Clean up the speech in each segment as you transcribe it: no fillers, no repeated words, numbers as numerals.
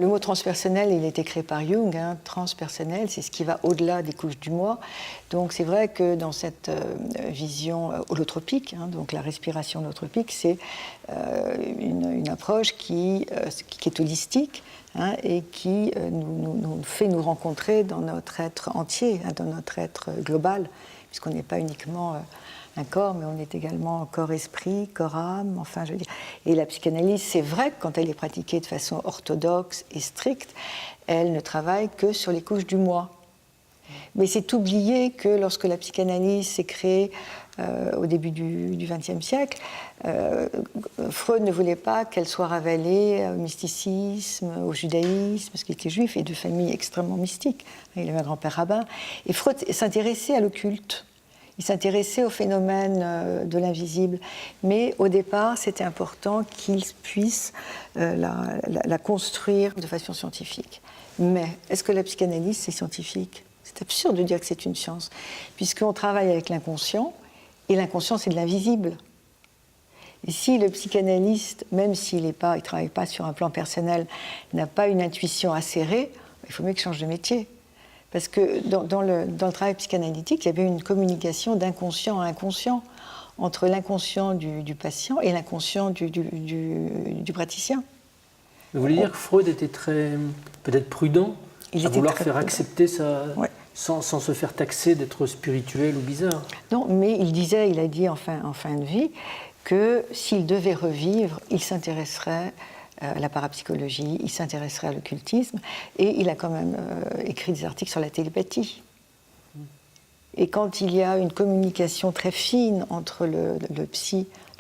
Le mot transpersonnel, il a été créé par Jung. Transpersonnel, c'est ce qui va au-delà des couches du moi. Donc c'est vrai que dans cette vision holotropique, donc la respiration holotropique, c'est une approche qui est holistique et qui nous fait nous rencontrer dans notre être entier, dans notre être global, puisqu'on n'est pas uniquement un corps, mais on est également corps-esprit, corps-âme, enfin je veux dire. Et la psychanalyse, c'est vrai que quand elle est pratiquée de façon orthodoxe et stricte, elle ne travaille que sur les couches du moi. Mais c'est oublier que lorsque la psychanalyse s'est créée au début du XXe siècle, Freud ne voulait pas qu'elle soit ravalée au mysticisme, au judaïsme, parce qu'il était juif et de famille extrêmement mystique. Il avait un grand-père rabbin. Et Freud s'intéressait à l'occulte. Il s'intéressait au phénomène de l'invisible. Mais au départ, c'était important qu'il puisse la construire de façon scientifique. Mais est-ce que la psychanalyse, c'est scientifique ? C'est absurde de dire que c'est une science, puisqu'on travaille avec l'inconscient, et l'inconscient, c'est de l'invisible. Et si le psychanalyste, même s'il ne travaille pas sur un plan personnel, n'a pas une intuition acérée, il faut mieux qu'il change de métier. Parce que dans le travail psychanalytique, il y avait une communication d'inconscient à inconscient entre l'inconscient du patient et l'inconscient du praticien. Vous voulez dire que Freud était peut-être prudent à vouloir faire accepter ça, ouais, sans se faire taxer d'être spirituel ou bizarre? Non, mais il a dit en fin de vie que s'il devait revivre, il s'intéresserait à la parapsychologie, il s'intéresserait à l'occultisme, et il a quand même écrit des articles sur la télépathie. Et quand il y a une communication très fine entre le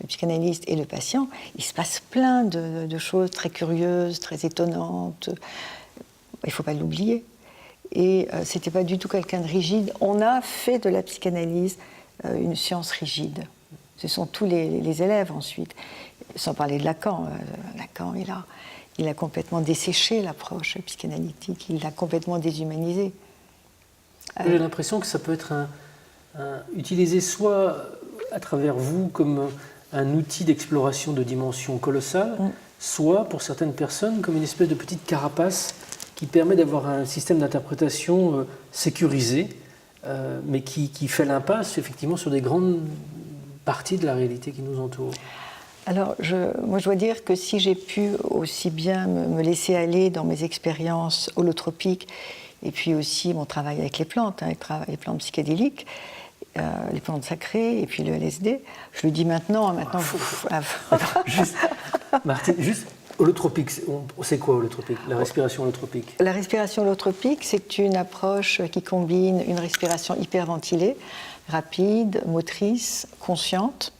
psychanalyste et le patient, il se passe plein de choses très curieuses, très étonnantes. Il ne faut pas l'oublier. Et ce n'était pas du tout quelqu'un de rigide. On a fait de la psychanalyse une science rigide. Ce sont tous les élèves ensuite. Sans parler de Lacan. Lacan, il a complètement desséché l'approche psychanalytique, il l'a complètement déshumanisée. J'ai l'impression que ça peut être utilisé soit à travers vous comme un outil d'exploration de dimensions colossales, soit pour certaines personnes comme une espèce de petite carapace qui permet d'avoir un système d'interprétation sécurisé, mais qui fait l'impasse effectivement sur des grandes parties de la réalité qui nous entoure. Alors, moi je dois dire que si j'ai pu aussi bien me laisser aller dans mes expériences holotropiques, et puis aussi mon travail avec les plantes, les plantes psychédéliques, les plantes sacrées, et puis le LSD, je le dis maintenant. Juste, Martine, juste holotropique, c'est quoi holotropique? La respiration holotropique? La respiration holotropique, c'est une approche qui combine une respiration hyperventilée, rapide, motrice, consciente,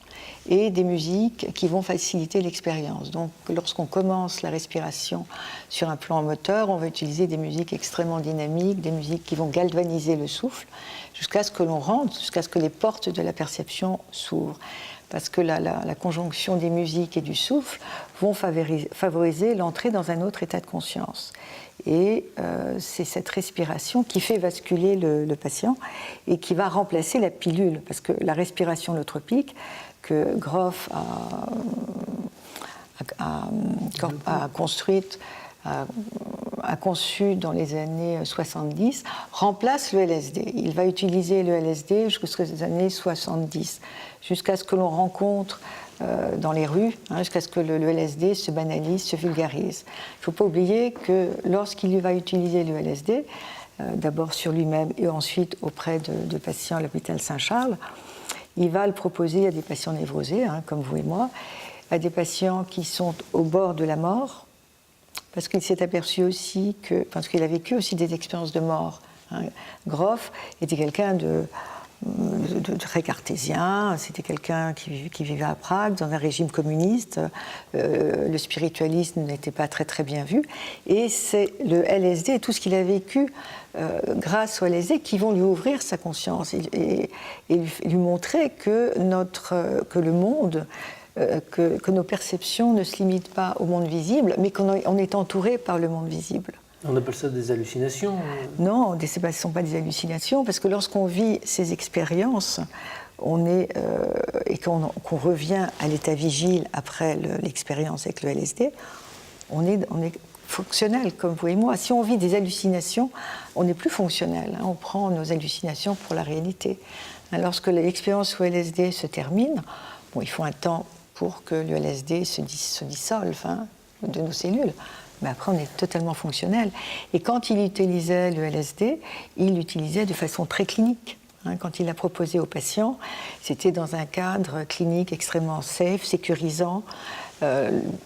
et des musiques qui vont faciliter l'expérience. Donc, lorsqu'on commence la respiration sur un plan moteur, on va utiliser des musiques extrêmement dynamiques, des musiques qui vont galvaniser le souffle, jusqu'à ce que l'on rentre, jusqu'à ce que les portes de la perception s'ouvrent. Parce que la conjonction des musiques et du souffle vont favoriser l'entrée dans un autre état de conscience. Et c'est cette respiration qui fait basculer le patient et qui va remplacer la pilule. Parce que la respiration holotropique que Grof a conçu dans les années 70 remplace le LSD. Il va utiliser le LSD jusqu'aux années 70, jusqu'à ce que l'on rencontre dans les rues, jusqu'à ce que le LSD se banalise, se vulgarise. Il ne faut pas oublier que lorsqu'il va utiliser le LSD, d'abord sur lui-même et ensuite auprès de patients à l'hôpital Saint-Charles, il va le proposer à des patients névrosés, comme vous et moi, à des patients qui sont au bord de la mort, parce qu'il s'est aperçu aussi parce qu'il a vécu aussi des expériences de mort. Grof était quelqu'un de très cartésien, c'était quelqu'un qui vivait à Prague, dans un régime communiste. Le spiritualisme n'était pas très très bien vu. Et c'est le LSD et tout ce qu'il a vécu grâce au LSD qui vont lui ouvrir sa conscience et lui montrer que le monde, que nos perceptions ne se limitent pas au monde visible, mais qu'on est entouré par le monde visible. On appelle ça des hallucinations? Non, ce ne sont pas des hallucinations, parce que lorsqu'on vit ces expériences, et qu'on revient à l'état vigile après l'expérience avec le LSD, on est fonctionnels comme vous et moi. Si on vit des hallucinations, on n'est plus fonctionnel. On prend nos hallucinations pour la réalité. Lorsque l'expérience sous LSD se termine, il faut un temps pour que le LSD se dissolve de nos cellules. Mais après, on est totalement fonctionnel. Et quand il utilisait le LSD, il l'utilisait de façon très clinique. Quand il l'a proposé aux patients, c'était dans un cadre clinique extrêmement safe, sécurisant.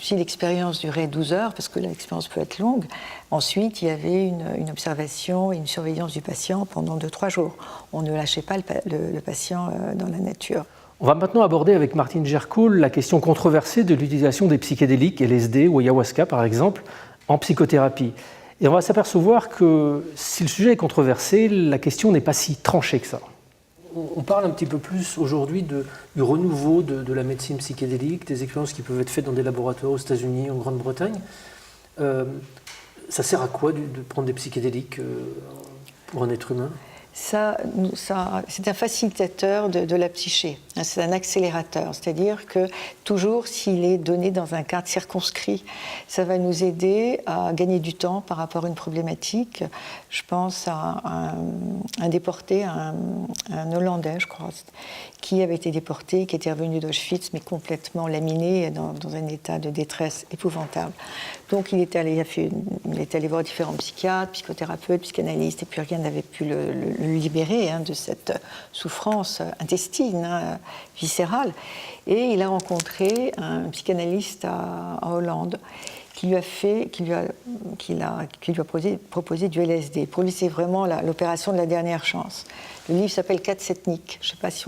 Si l'expérience durait 12 heures, parce que l'expérience peut être longue, ensuite il y avait une observation et une surveillance du patient pendant 2-3 jours. On ne lâchait pas le patient dans la nature. On va maintenant aborder avec Martine Gercoul la question controversée de l'utilisation des psychédéliques, LSD ou ayahuasca par exemple, en psychothérapie. Et on va s'apercevoir que si le sujet est controversé, la question n'est pas si tranchée que ça. On parle un petit peu plus aujourd'hui du renouveau de la médecine psychédélique, des expériences qui peuvent être faites dans des laboratoires aux États-Unis, en Grande-Bretagne. Ça sert à quoi de prendre des psychédéliques pour un être humain ? Ça, c'est un facilitateur de la psyché, c'est un accélérateur, c'est-à-dire que toujours s'il est donné dans un cadre circonscrit, ça va nous aider à gagner du temps par rapport à une problématique. Je pense à un déporté, un Hollandais, je crois, qui avait été déporté, qui était revenu d'Auschwitz, mais complètement laminé, dans un état de détresse épouvantable. Donc il est allé voir différents psychiatres, psychothérapeutes, psychanalystes, et puis rien n'avait pu le libérer de cette souffrance intestine, viscérale. Et il a rencontré un psychanalyste en Hollande qui lui a proposé du LSD. Pour lui, c'est vraiment l'opération de la dernière chance. Le livre s'appelle 4 ethniques. Je ne sais pas si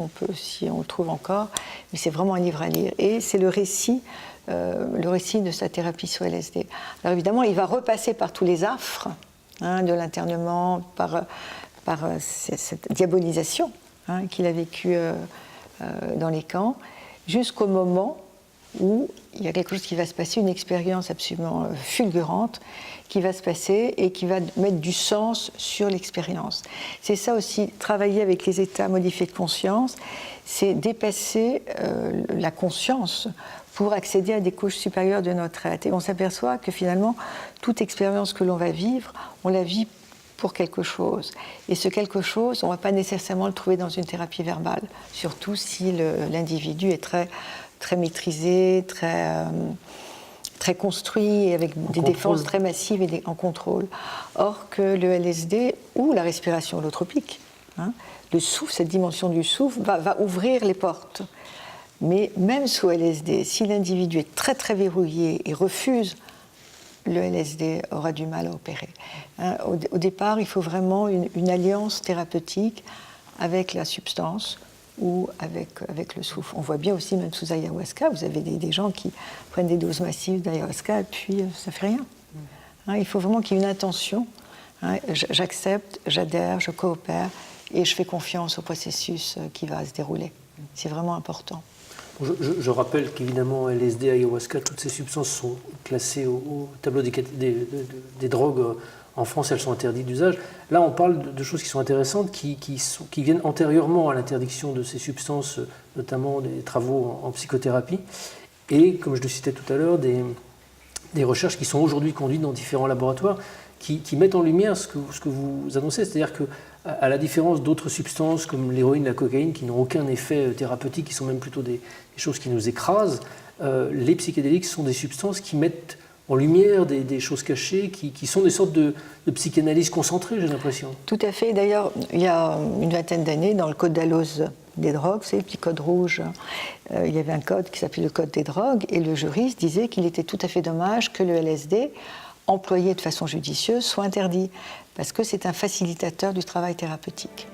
on le trouve encore, mais c'est vraiment un livre à lire. Et c'est le récit de sa thérapie sous LSD. Alors évidemment, il va repasser par tous les affres de l'internement, par cette diabolisation qu'il a vécue dans les camps, jusqu'au moment où il y a quelque chose qui va se passer, une expérience absolument fulgurante qui va se passer et qui va mettre du sens sur l'expérience. C'est ça aussi, travailler avec les états modifiés de conscience, c'est dépasser la conscience pour accéder à des couches supérieures de notre être. Et on s'aperçoit que finalement, toute expérience que l'on va vivre, on la vit pour quelque chose. Et ce quelque chose, on ne va pas nécessairement le trouver dans une thérapie verbale, surtout si l'individu est très, très maîtrisé, très construit, avec des défenses très massives et en contrôle. Or que le LSD ou la respiration holotropique, le souffle, cette dimension du souffle, va ouvrir les portes. Mais même sous LSD, si l'individu est très très verrouillé et refuse, le LSD aura du mal à opérer. Au départ, il faut vraiment une alliance thérapeutique avec la substance ou avec le souffle. On voit bien aussi, même sous ayahuasca, vous avez des gens qui prennent des doses massives d'ayahuasca et puis ça ne fait rien. Il faut vraiment qu'il y ait une intention. J'accepte, j'adhère, je coopère et je fais confiance au processus qui va se dérouler. C'est vraiment important. Je rappelle qu'évidemment, LSD, ayahuasca, toutes ces substances sont classées au tableau des drogues. En France, elles sont interdites d'usage. Là, on parle de choses qui sont intéressantes, qui viennent antérieurement à l'interdiction de ces substances, notamment des travaux en psychothérapie. Et, comme je le citais tout à l'heure, des recherches qui sont aujourd'hui conduites dans différents laboratoires qui mettent en lumière ce que vous annoncez. C'est-à-dire qu'à la différence d'autres substances comme l'héroïne, la cocaïne, qui n'ont aucun effet thérapeutique, qui sont même plutôt des choses qui nous écrasent, les psychédéliques sont des substances qui mettent en lumière des choses cachées, qui sont des sortes de psychanalyse concentrée, j'ai l'impression. Tout à fait. D'ailleurs, il y a une vingtaine d'années, dans le code d'Alloz des drogues, c'est le petit code rouge, il y avait un code qui s'appelait le code des drogues, et le juriste disait qu'il était tout à fait dommage que le LSD, employé de façon judicieuse, soit interdit, parce que c'est un facilitateur du travail thérapeutique.